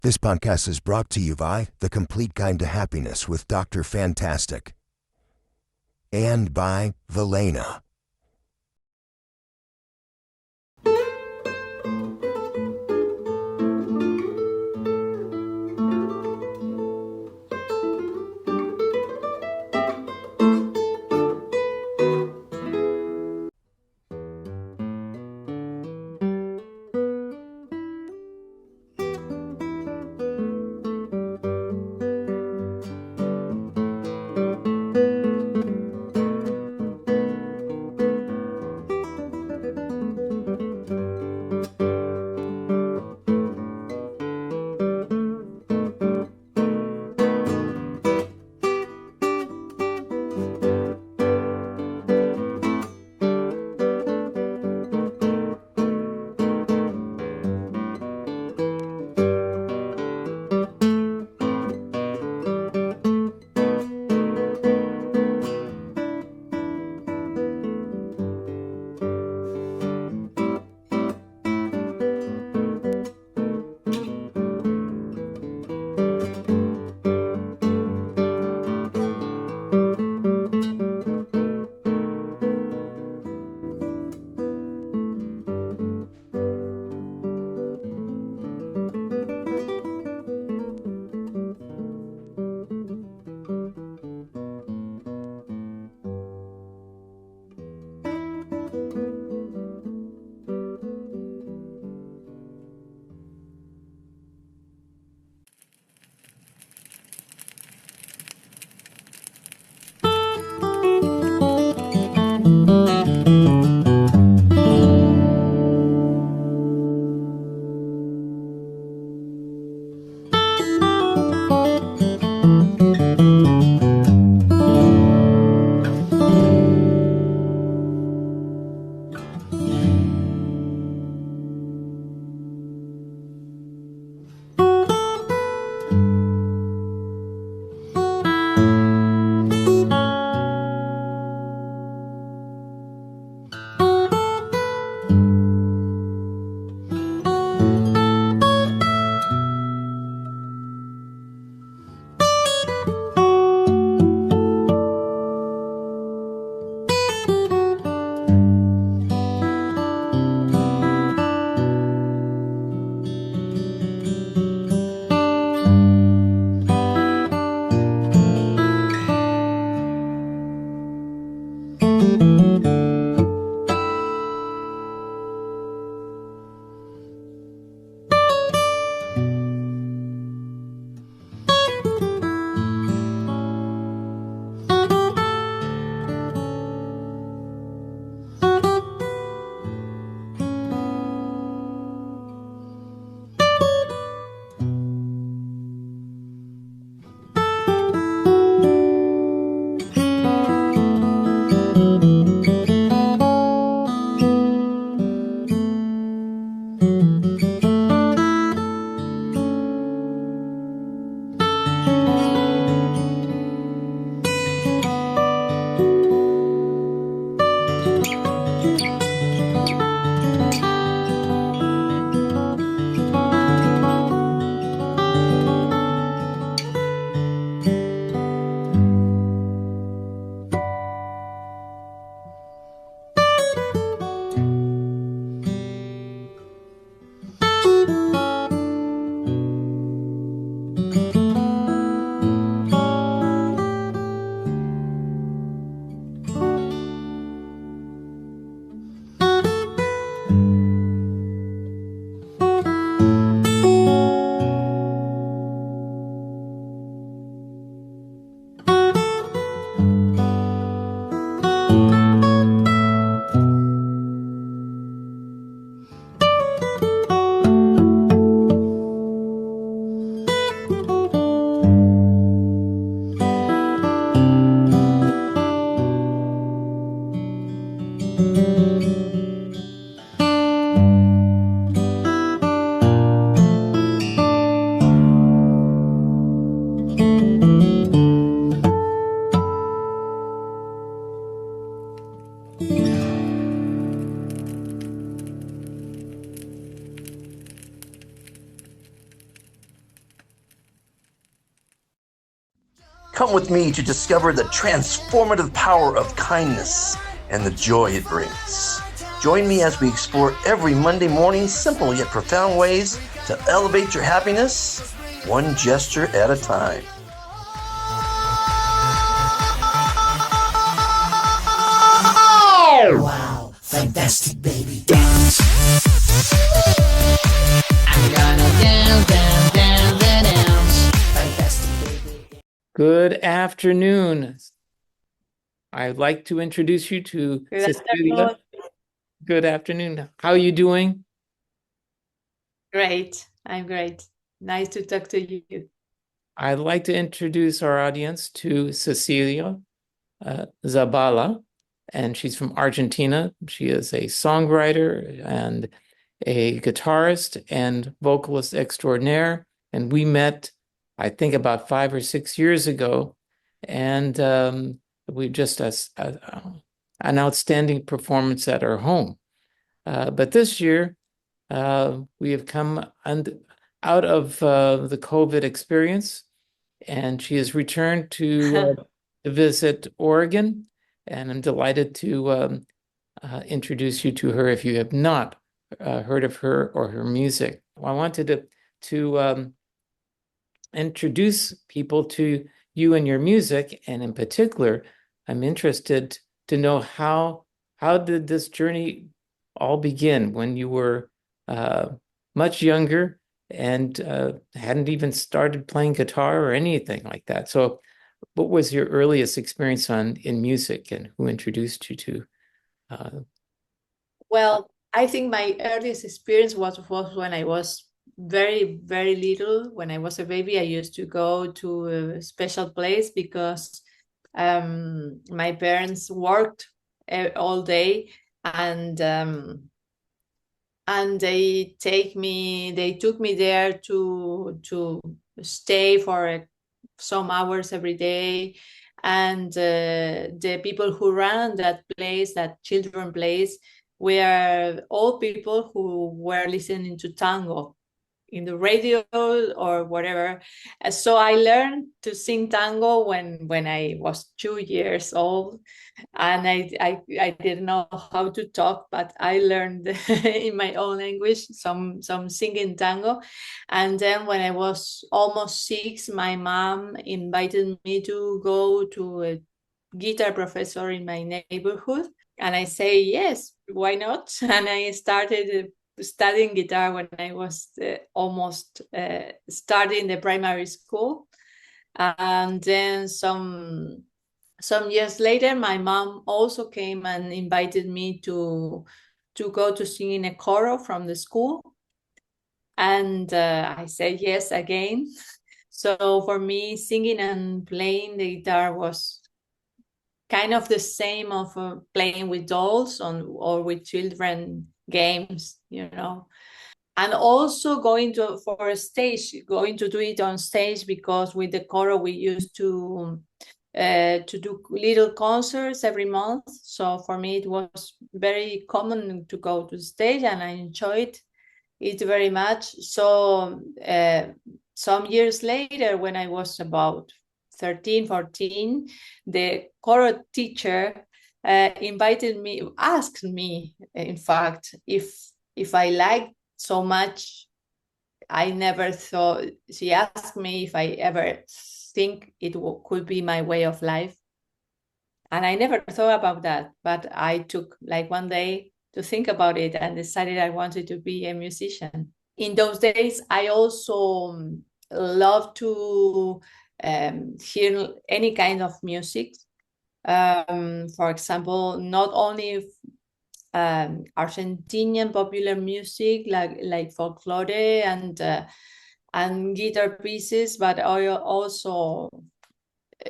This podcast is brought to you by The Complete Guide to Happiness with Dr. Fantastic and by Valena. Come with me to discover the transformative power of kindness and the joy it brings. Join me as we explore every Monday morning simple yet profound ways to elevate your happiness, one gesture at a time. Wow, fantastic, baby. Dance. I'm gonna dance, dance, dance, dance. Fantastic, baby. Good afternoon. I'd like to introduce you to Cecilia. Good afternoon. How are you doing? Great. I'm great. Nice to talk to you. I'd like to introduce our audience to Cecilia Zabala, and she's from Argentina. She is a songwriter and a guitarist and vocalist extraordinaire. And we met, I think, about 5 or 6 years ago. And we just an outstanding performance at her home. But this year, we have come out of the COVID experience, and she has returned to visit Oregon. And I'm delighted to introduce you to her if you have not heard of her or her music. I wanted to introduce people to you and your music, and in particular, I'm interested to know how did this journey all begin when you were much younger and hadn't even started playing guitar or anything like that. So what was your earliest experience in music, and who introduced you to? Well, I think my earliest experience was when I was very, very little. When I was a baby, I used to go to a special place because my parents worked all day, and they took me there to stay for some hours every day. And the people who ran that place, that children place, were all people who were listening to tango in the radio or whatever. So I learned to sing tango when I was 2 years old, and I didn't know how to talk, but I learned in my own language some singing tango. And then when I was almost 6, my mom invited me to go to a guitar professor in my neighborhood, and I say yes, why not? And I started studying guitar when I was almost starting the primary school. And then some years later, my mom also came and invited me to go to sing in a choral from the school. And I said yes again. So for me, singing and playing the guitar was kind of the same of playing with dolls or with children games, and also going to do it on stage, because with the choral we used to do little concerts every month. So for me it was very common to go to the stage, and I enjoyed it very much. So some years later, when I was about 13, 14, the choral teacher asked me, in fact, if I liked so much. I never thought, she asked me if I ever think it could be my way of life. And I never thought about that, but I took like one day to think about it and decided I wanted to be a musician. In those days, I also loved to hear any kind of music. For example, not only Argentinian popular music like folklore and guitar pieces, but I also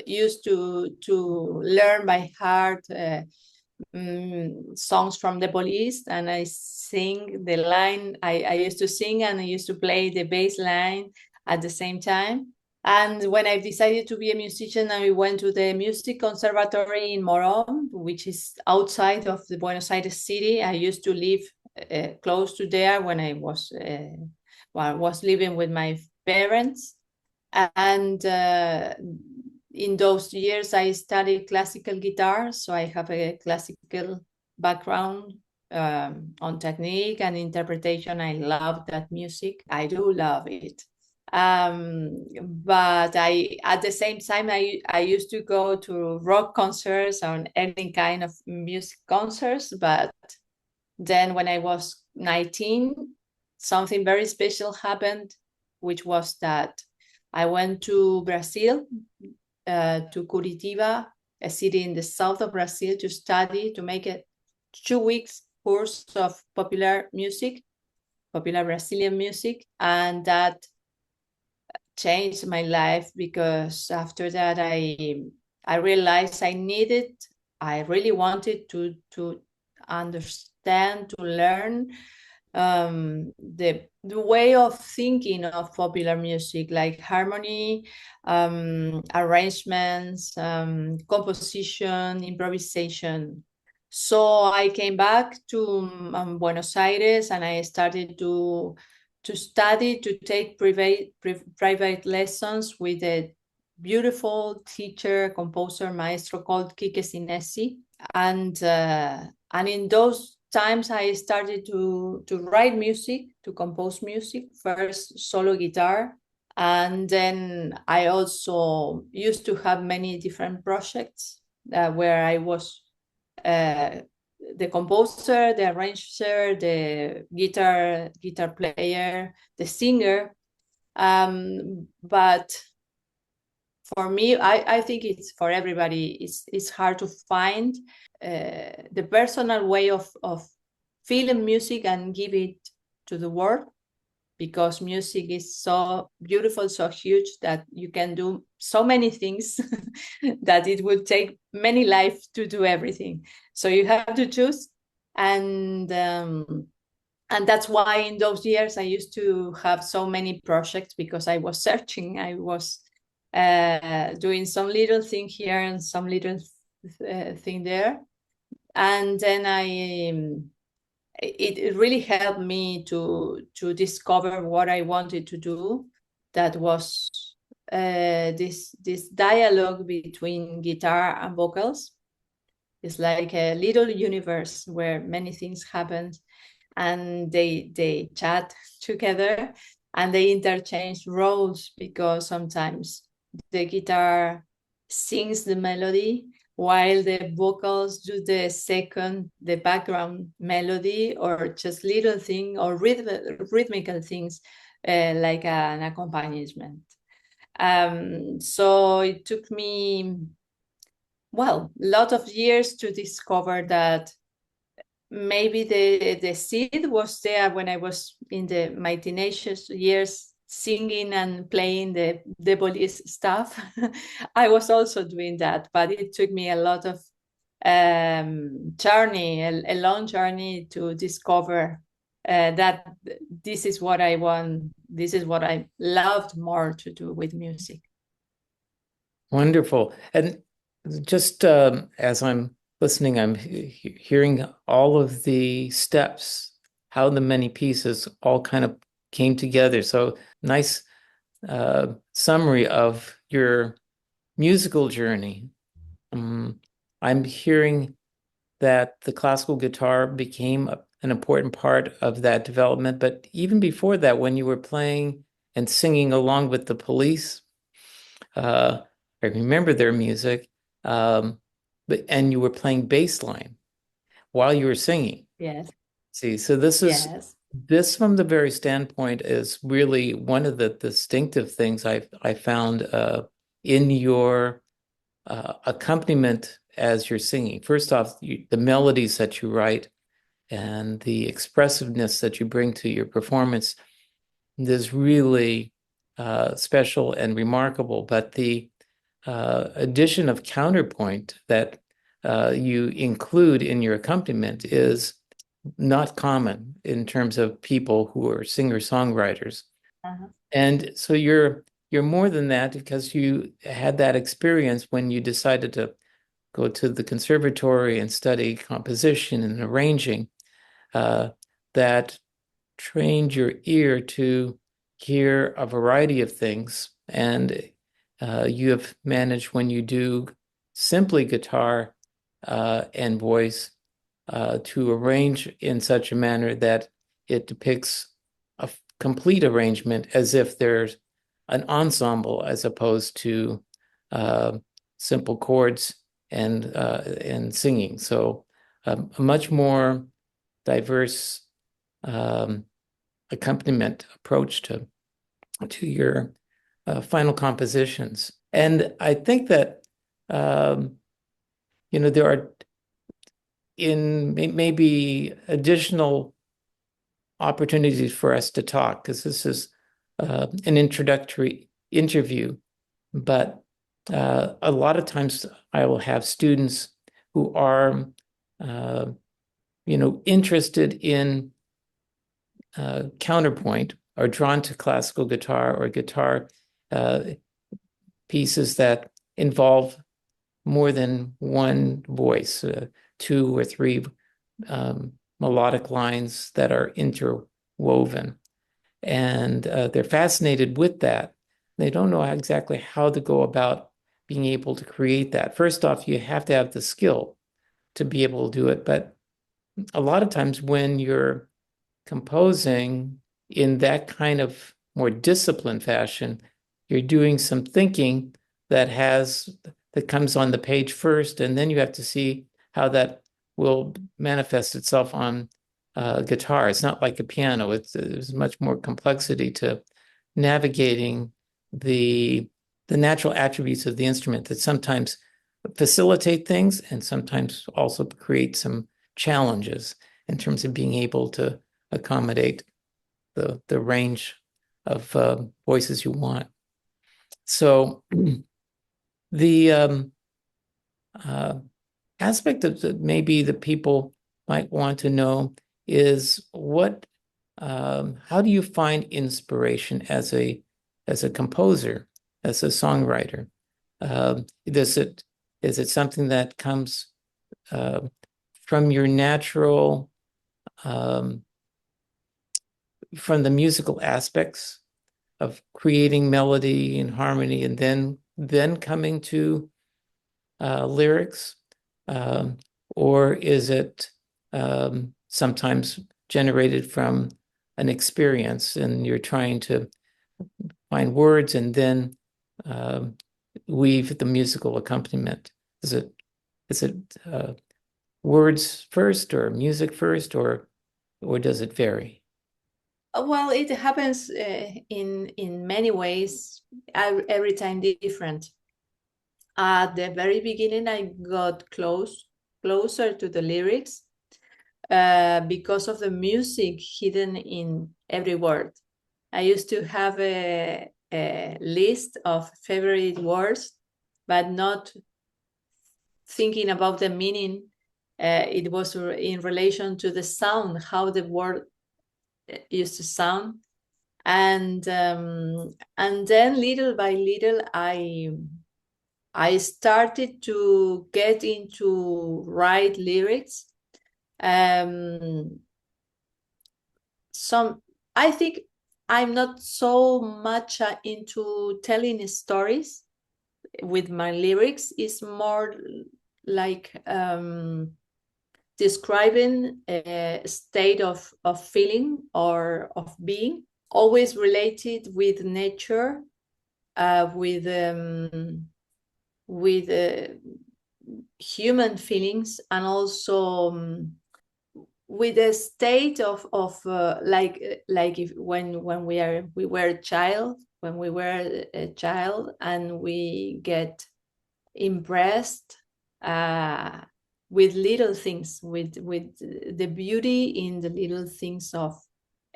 used to learn by heart songs from the Police, and I sing the line. I used to sing and I used to play the bass line at the same time. And when I decided to be a musician, I went to the music conservatory in Moron, which is outside of the Buenos Aires city. I used to live close to there when I was living with my parents. And in those years, I studied classical guitar, so I have a classical background on technique and interpretation. I love that music. I do love it. But at the same time, I used to go to rock concerts or any kind of music concerts. But then when I was 19, something very special happened, which was that I went to Brazil, to Curitiba, a city in the south of Brazil, to study, to make a 2 weeks course of popular Brazilian music. And that changed my life, because after that I realized I really wanted to understand, to learn the way of thinking of popular music, like harmony, arrangements, composition, improvisation. So I came back to Buenos Aires, and I started to study, to take private lessons with a beautiful teacher, composer, maestro called Quique Sinesi. And in those times I started to write music, to compose music, first solo guitar. And then I also used to have many different projects where I was the composer, the arranger, the guitar player, the singer. But for me, I think it's for everybody. It's hard to find the personal way of feeling music and give it to the world, because music is so beautiful, so huge, that you can do so many things that it would take many lives to do everything. So you have to choose. And that's why in those years I used to have so many projects, because I was searching. I was doing some little thing here and some little thing there. And then it really helped me to discover what I wanted to do. That was this dialogue between guitar and vocals. It's like a little universe where many things happen, and they chat together, and they interchange roles, because sometimes the guitar sings the melody while the vocals do the background melody, or just little thing, or rhythmical things like an accompaniment. So it took me, a lot of years to discover that maybe the seed was there when I was in my teenage years, singing and playing the police stuff. I was also doing that, but it took me a lot of journey, a long journey, to discover that this is what I want. This is what I loved more to do with music. Wonderful. And just as I'm listening, I'm hearing all of the steps, how the many pieces all kind of came together. So nice summary of your musical journey. I'm hearing that the classical guitar became an important part of that development, but even before that, when you were playing and singing along with the Police, I remember their music, and you were playing bass line while you were singing. Yes. See, so this from the very standpoint is really one of the distinctive things I found in your accompaniment as you're singing. First off, the melodies that you write and the expressiveness that you bring to your performance is really special and remarkable. But the addition of counterpoint that you include in your accompaniment is not common in terms of people who are singer-songwriters. Uh-huh. And so you're more than that, because you had that experience when you decided to go to the conservatory and study composition and arranging, that trained your ear to hear a variety of things. And you have managed, when you do simply guitar and voice, to arrange in such a manner that it depicts a complete arrangement, as if there's an ensemble as opposed to simple chords and singing. So a much more diverse accompaniment approach to your final compositions. And I think that there are maybe additional opportunities for us to talk, because this is an introductory interview, but a lot of times I will have students who are interested in counterpoint, or drawn to classical guitar or guitar pieces that involve more than one voice, 2 or 3 melodic lines that are interwoven. And they're fascinated with that. They don't know exactly how to go about being able to create that. First off, you have to have the skill to be able to do it. But a lot of times when you're composing in that kind of more disciplined fashion, you're doing some thinking that comes on the page first, and then you have to see how that will manifest itself on guitar. It's not like a piano. There's much more complexity to navigating the natural attributes of the instrument that sometimes facilitate things and sometimes also create some challenges in terms of being able to accommodate the range of voices you want. So the aspect that maybe the people might want to know is how do you find inspiration as a composer, as a songwriter? Is it something that comes from your natural, from the musical aspects of creating melody and harmony, and then coming to lyrics, or is it sometimes generated from an experience and you're trying to find words and then weave the musical accompaniment? Is it words first or music first, or does it vary? Well, it happens in many ways, every time different. At the very beginning, I got closer to the lyrics because of the music hidden in every word. I used to have a list of favorite words, but not thinking about the meaning. It was in relation to the sound, how the word used to sound, and then little by little I started to get into write lyrics. I think I'm not so much into telling stories with my lyrics. It's more like describing a state of feeling or of being, always related with nature, with human feelings, and also with a state of like if when we were a child, and we get impressed with little things, with the beauty in the little things of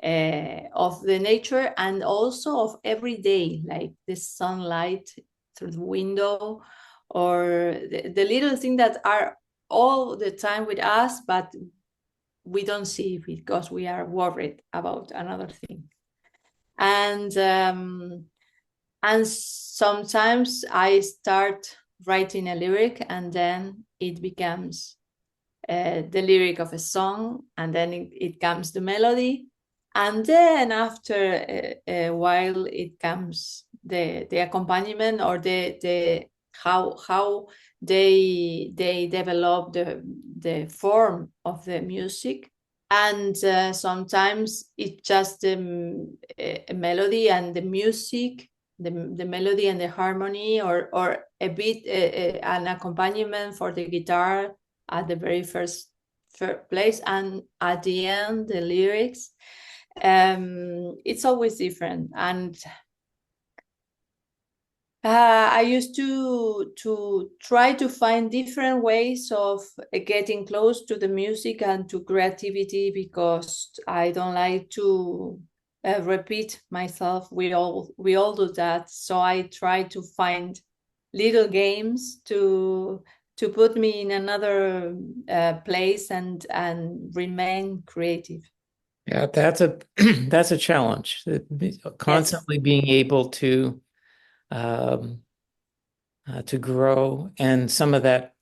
the nature, and also of every day, like the sunlight through the window, or the little things that are all the time with us, but we don't see because we are worried about another thing. And sometimes I start writing a lyric, and then it becomes the lyric of a song, and then it comes the melody, and then after a while it comes the accompaniment or the how they develop the form of the music. And sometimes it's just a melody and the music, the melody and the harmony, or a bit an accompaniment for the guitar at the very first place, and at the end the lyrics. It's always different, and I used to try to find different ways of getting close to the music and to creativity, because I don't like to repeat myself. We all do that. So I try to find little games to put me in another place and remain creative. Yeah, that's a that's a challenge. Constantly being able to grow, and some of that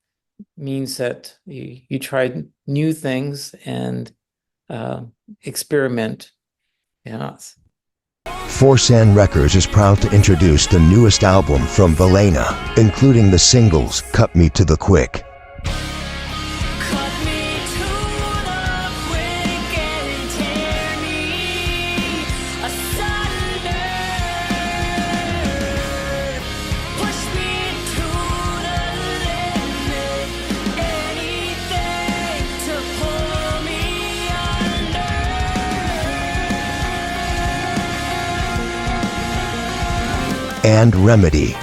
means that you try new things and experiment. Yeah. Forsan Records is proud to introduce the newest album from Velena, including the singles Cut Me to the Quick, and Remedy.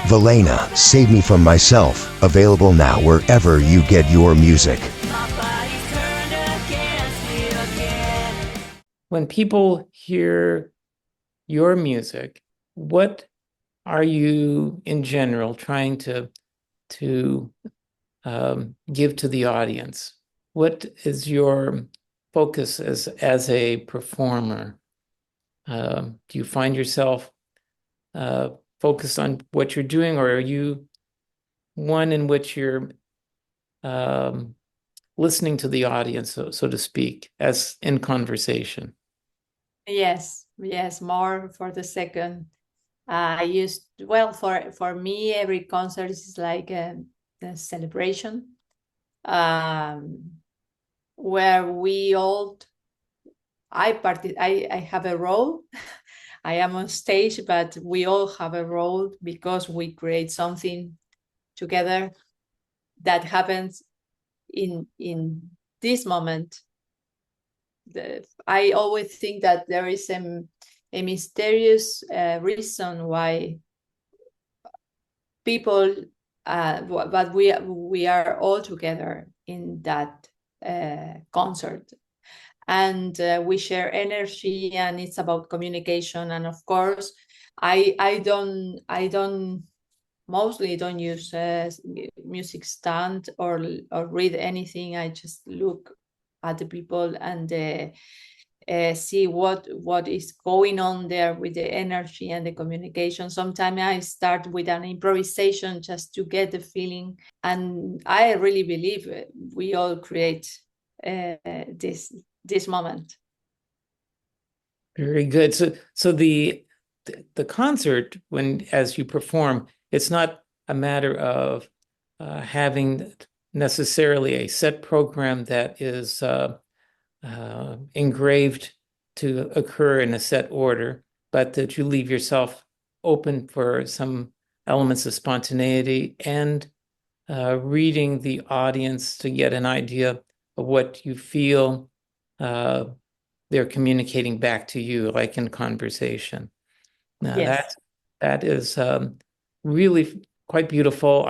Velena, Save Me From Myself, available now wherever you get your music. When people hear your music, what are you in general trying to give to the audience? What is your focus as a performer? Do you find yourself focused on what you're doing, or are you one in which you're listening to the audience, so to speak, as in conversation? Yes, more for the second. For me, every concert is like a celebration, where we all, I have a role. I am on stage, but we all have a role, because we create something together that happens in this moment. I always think that there is a mysterious reason why people, but we are all together in that concert, and we share energy, and it's about communication. And of course, I mostly don't use music stand or read anything. I just look at the people and see what is going on there with the energy and the communication. Sometimes I start with an improvisation just to get the feeling, and I really believe we all create this moment. Very good. So the concert, as you perform, it's not a matter of having necessarily a set program that is engraved to occur in a set order, but that you leave yourself open for some elements of spontaneity and reading the audience to get an idea of what you feel they're communicating back to you, like in conversation. Now, yes. that is really quite beautiful.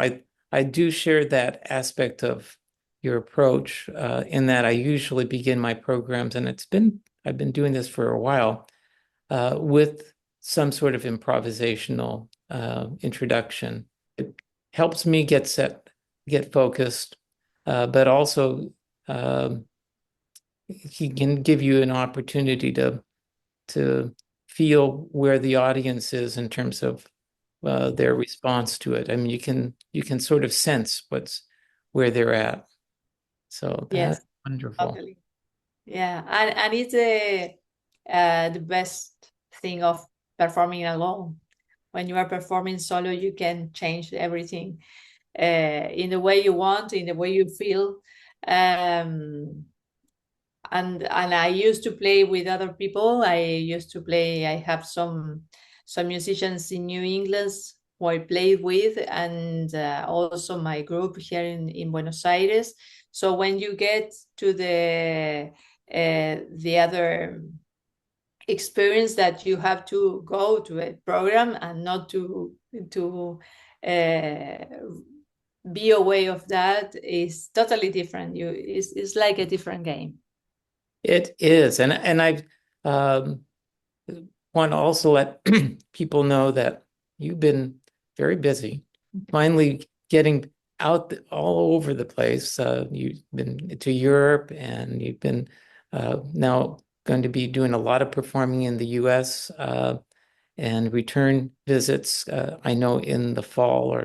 I do share that aspect of your approach in that I usually begin my programs, and I've been doing this for a while, with some sort of improvisational introduction. It helps me get focused, but also he can give you an opportunity to feel where the audience is in terms of their response to it. I mean, you can sort of sense where they're at. So Yes, that's wonderful. totally. Yeah, and it's the best thing of performing alone. When you are performing solo, you can change everything in the way you want, in the way you feel. And I used to play with other people. I have some musicians in New England who I played with, and also my group here in Buenos Aires. So when you get to the other experience that you have to go to a program and not to be away of that is totally different. It's like a different game. It is, and I want to also let people know that you've been very busy, finally getting out all over the place. You've been to Europe, and you've been now going to be doing a lot of performing in the U.S. And return visits. I know in the fall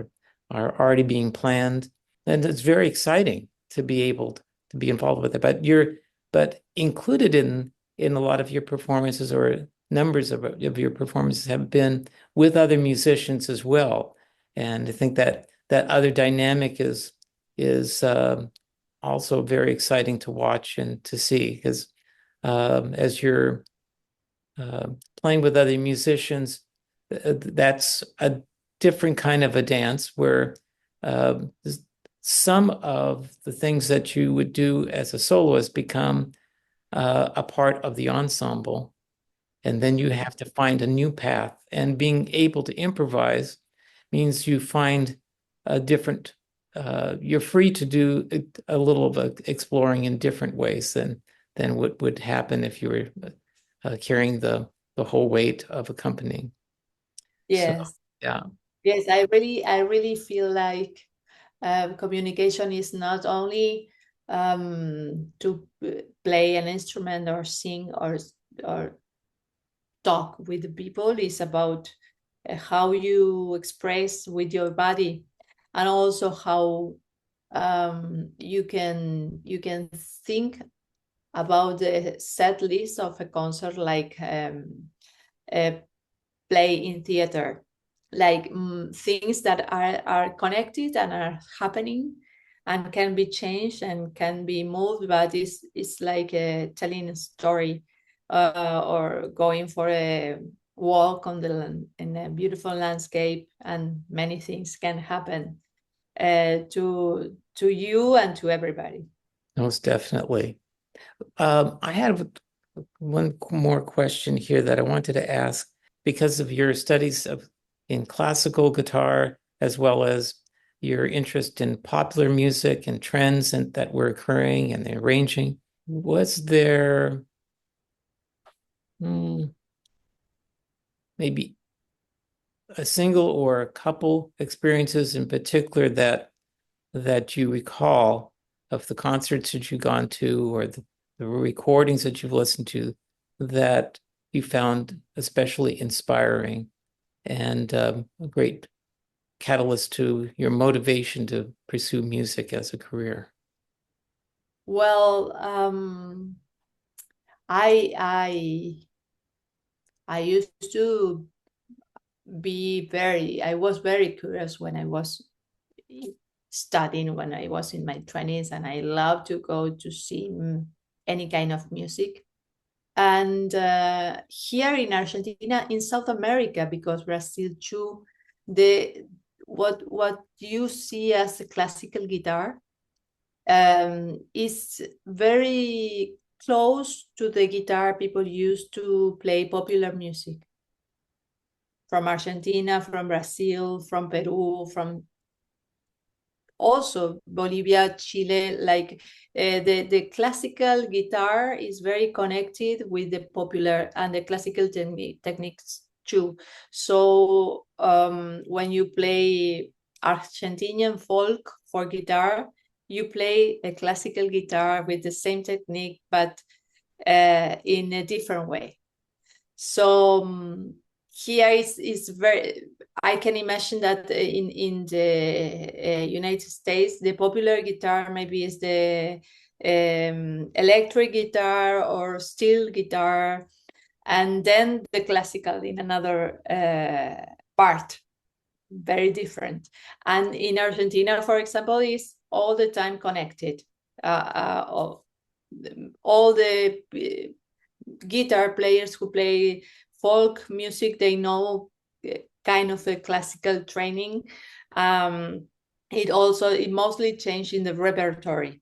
are already being planned, and it's very exciting to be able to be involved with it. But included in a lot of your performances, or numbers of your performances, have been with other musicians as well. And I think that other dynamic is also very exciting to watch and to see, because as you're playing with other musicians, that's a different kind of a dance where some of the things that you would do as a soloist become a part of the ensemble. And then you have to find a new path. And being able to improvise means you find a different, you're free to do a little of exploring in different ways than what would happen if you were carrying the whole weight of accompanying. Yes. So, yeah. Yes, I really feel like communication is not only to play an instrument or sing or talk with the people. It's about how you express with your body, and also how you can think about the set list of a concert, like a play in theater, like things that are connected and are happening and can be changed and can be moved, but it's like telling a story or going for a walk in a beautiful landscape, and many things can happen to you and to everybody. Most definitely. I have one more question here that I wanted to ask, because of your studies in classical guitar, as well as your interest in popular music and trends that were occurring and the arranging. Was there maybe a single or a couple experiences in particular that you recall of the concerts that you've gone to, or the recordings that you've listened to, that you found especially inspiring and a great catalyst to your motivation to pursue music as a career? Well, I used to I was very curious when I was studying, when I was in my 20s, and I love to go to see any kind of music. And here in Argentina, in South America, because Brazil too, what you see as a classical guitar is very close to the guitar people used to play popular music from Argentina, from Brazil, from Peru, from also Bolivia, Chile. Like the classical guitar is very connected with the popular and the classical techniques too. So when you play Argentinian folk for guitar, you play a classical guitar with the same technique, but in a different way. So here is very. I can imagine that in the United States, the popular guitar maybe is the electric guitar or steel guitar, and then the classical in another part, very different. And in Argentina, for example, is all the time connected. All the guitar players who play folk music, they know kind of a classical training. It mostly changed in the repertory.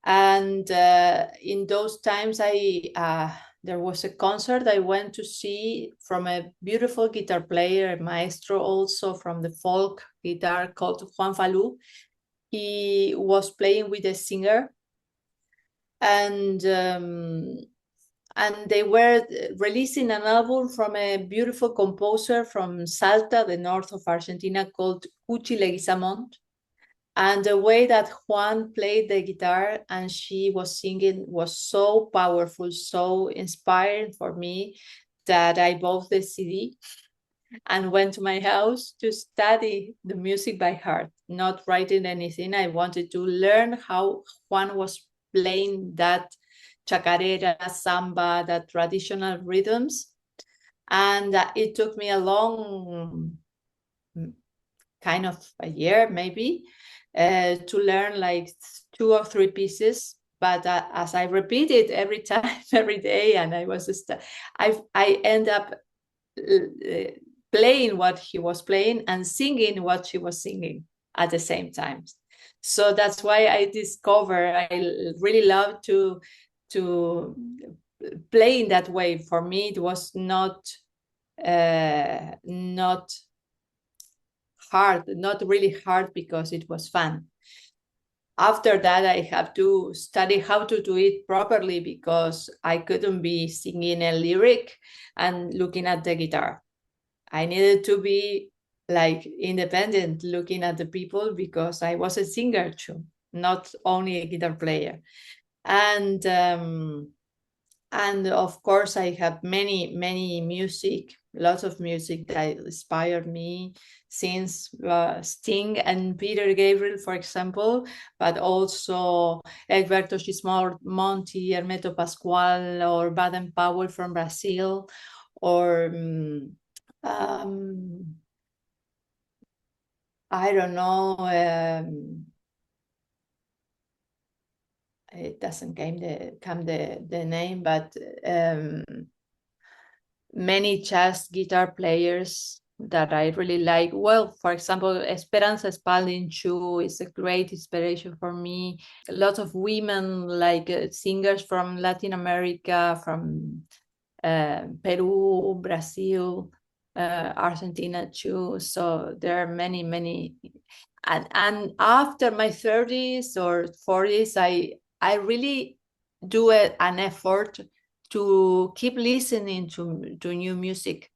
And in those times, there was a concert I went to see from a beautiful guitar player, a maestro also from the folk guitar called Juan Falú. He was playing with a singer, and they were releasing an album from a beautiful composer from Salta, the north of Argentina, called Cuchi Leguizamón. And the way that Juan played the guitar and she was singing was so powerful, so inspiring for me, that I bought the CD and went to my house to study the music by heart, not writing anything. I wanted to learn how Juan was playing that chacarera, samba, that traditional rhythms. And it took me a long, kind of a year maybe, to learn like 2 or 3 pieces. But as I repeated every time, every day, and I end up playing what he was playing and singing what she was singing at the same time. So that's why I really love to play in that way. For me, it was not hard, not really hard, because it was fun. After that, I have to study how to do it properly, because I couldn't be singing a lyric and looking at the guitar. I needed to be like independent, looking at the people, because I was a singer too, not only a guitar player. And of course, I have many music, lots of music that inspired me, since Sting and Peter Gabriel, for example, but also Egberto Gismonti, Hermeto Pascoal, or Baden Powell from Brazil, or I don't know. It doesn't come the name, but many jazz guitar players that I really like. Well, for example, Esperanza Spalding too is a great inspiration for me. A lot of women, like singers from Latin America, from Peru, Brazil, Argentina too. So there are many. And after my 30s or 40s, I really do an effort to keep listening to new music,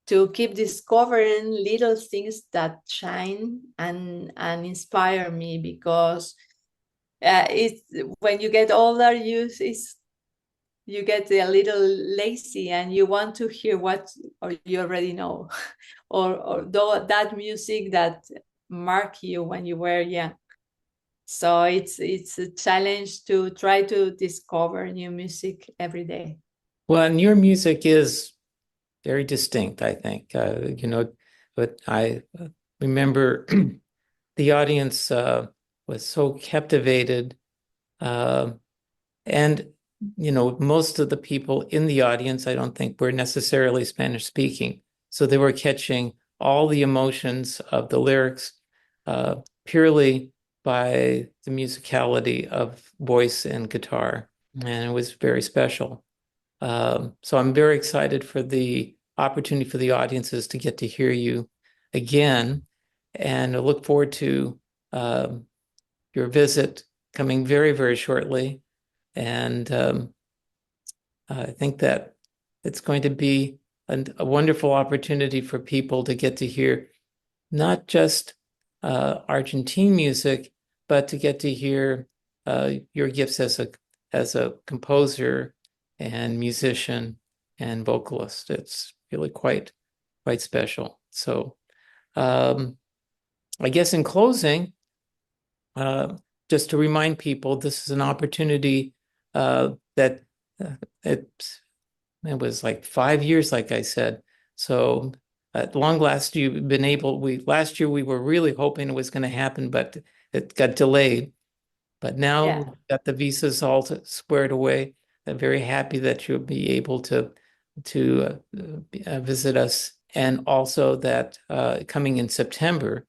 to keep discovering little things that shine and inspire me, because it's when you get older, you get a little lazy and you want to hear what or you already know, or that music that marked you when you were young. So it's a challenge to try to discover new music every day. Well, and your music is very distinct, I think. But I remember the audience was so captivated, and most of the people in the audience, I don't think were necessarily Spanish speaking, so they were catching all the emotions of the lyrics purely by the musicality of voice and guitar, and it was very special. So I'm very excited for the opportunity for the audiences to get to hear you again, and I look forward to your visit coming very, very shortly. And I think that it's going to be a wonderful opportunity for people to get to hear not just Argentine music, but to get to hear your gifts as a composer and musician, and vocalist. It's really quite special. So I guess in closing, just to remind people, this is an opportunity that it was like 5 years, like I said. So at long last, you've been able. Last year we were really hoping it was going to happen, but it got delayed. But now Yeah. we've got the visas all squared away. I'm very happy that you'll be able to visit us, and also that coming in September,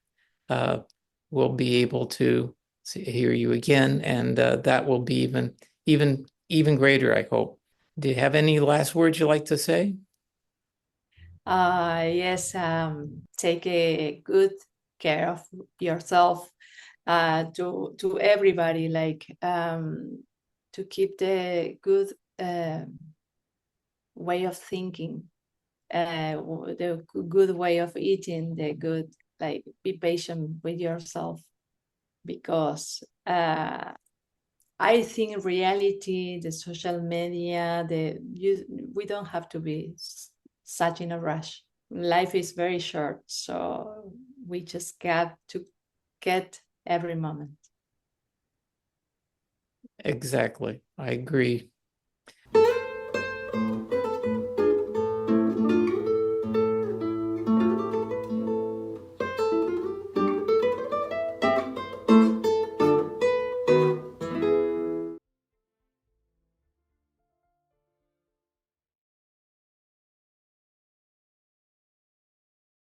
we'll be able to hear you again, and that will be even greater, I hope. Do you have any last words you'd like to say? Yes, take a good care of yourself, to everybody, like to keep the good way of thinking, the good way of eating, the good, like, be patient with yourself, because I think in reality, the social media, we don't have to be such in a rush. Life is very short, so we just got to get every moment. Exactly. I agree